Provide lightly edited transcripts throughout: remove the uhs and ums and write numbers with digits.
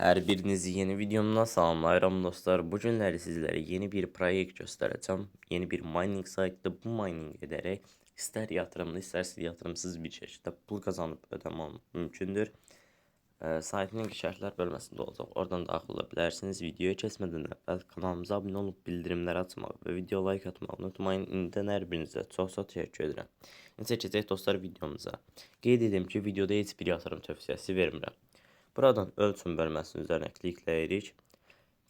Hər birinizi yeni videomdan salamlayıram dostlar. Bu günləri sizlərə yeni bir proyekt göstərəcəm. Yeni bir mining saytında bu mining edərək istər yatırımlı, istərsə yatırımsız bir şəkildə pul qazanıb ödəmək mümkündür. Saytın şərtlər bölməsində olacaq. Oradan daxil ola bilərsiniz. Videoya keçmədən əvvəl kanalımıza abunə olub bildirimləri açmağı və video like atmağı unutmayın. İndidən hər birinizə çox-çox təşəkkür edirəm. Necə keçək dostlar videomuza. Qeyd edim ki, videoda heç bir yatırım tövsiyəsi vermirəm. Buradan ölçüm bölməsinin üzərinə klikləyirik.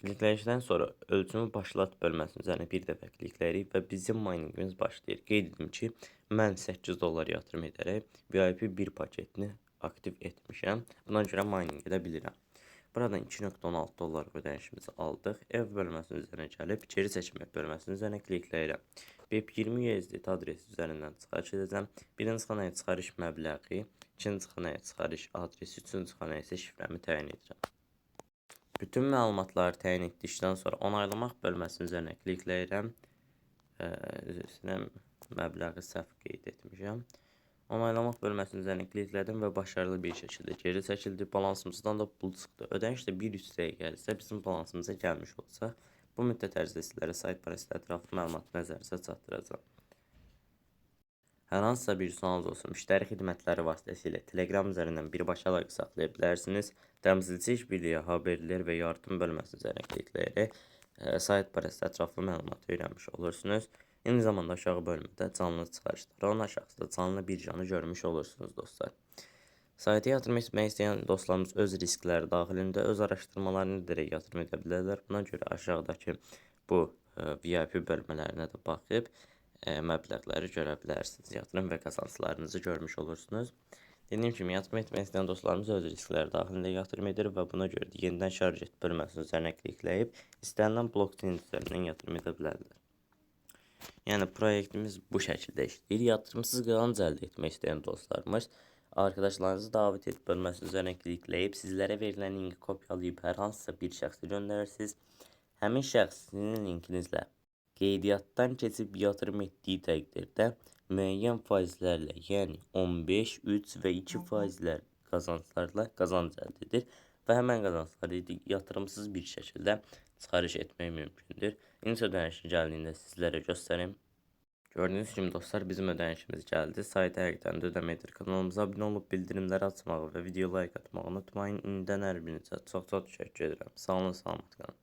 Kliklədikdən sonra ölçümü başlat bölməsinin üzərinə bir dəfə klikləyirik və bizim miningimiz başlayır. Qeyd edim ki, mən 8 dollar yatırım edərək VIP 1 paketini aktiv etmişəm. Buna görə mining edə bilirəm. Buradan 2.16 dollar ödənişimizi aldıq. Ev bölməsinin üzərinə gəlib geri çəkmək bölməsinin üzərinə klikləyirəm. BEP20 USDT adresi üzərindən çıxarış edəcəm. Birinci xanaya çıxarış məbləği, ikinci xanaya çıxarış adresi, üçüncü xanaya isə şifrəmi təyin edirəm. Bütün məlumatları təyin etdikdən sonra onaylamaq bölməsinin üzərinə klikləyirəm. Üzr istəyirəm, məbləği səhv qeyd etmişəm. Onaylamaq bölməsinin üzərinə kliklədim və başarılı bir şəkildə geri çəkildi. Balansımızdan da pul çıxdı. Ödəniş də 1-3 dəqiqə gəlirsə bizim balansımıza gəlmiş olsa, bu müddət ərzində sizlərə sayt barəsində ətraflı məlumat nəzərinizə çatdıracağam. Hər hansısa bir sualınız olsun, müştəri xidmətləri vasitəsilə Telegram üzərindən birbaşa əlaqə saxlaya bilərsiniz. Təmsilçi işbirliyi, haberlər və yardım bölməsinin üzərinə klikləyərək sayt barəsində ətraflı məlumat öyrənmiş olursunuz. Eyni zamanda aşağı bölmədə canlı çıxarışları, onun aşağısında canlı birjanı görmüş olursunuz dostlar. Sayta yatırım etmək istəyən dostlarımız öz riskləri daxilində öz araşdırmalarını edərək yatırım edə bilərlər. Buna görə aşağıdakı bu VIP bölmələrinə də baxıb məbləğləri görə bilərsiniz. Yatırım və qazanclarınızı görmüş olursunuz. Dediyim kimi, yatırım etmək istəyən dostlarımız öz riskləri daxilində yatırım edir və buna görə də yenidən şarj et bölməsinin üzərinə klikləyib istənilən blockchain üzərindən yatırım edə bilərlər. Yəni proyektimiz bu şəkildə işləyir. Yatırımsız qazanc əldə etmək istəyən dostlarımız arkadaşlarınızı davet et bölməsinin üzərinə klikləyib sizlərə verilən linki kopyalayıb hər hansısa bir şəxsə göndərirsiniz. Həmin şəxs sizin linkinizlə qeydiyyatdan keçib yatırım etdiyi təqdirdə müəyyən faizlərlə, yəni 15, 3 və 2 faizlər qazanclarla qazanc əldə edir və həmən qazancları yatırımsız bir şəkildə çıxarış etmək mümkündür. İnç ödənişi gəldiyində sizlərə göstərim. Gördüyünüz kimi dostlar, bizim ödənişimiz gəldi. Sayta həqiqətən də ödəmə edir. Kanalımıza abunə olub bildirimləri açmağı və video like atmağı unutmayın. İndidən hər birinizə çox-çox təşəkkür edirəm. Sağ olun, salamat qalın.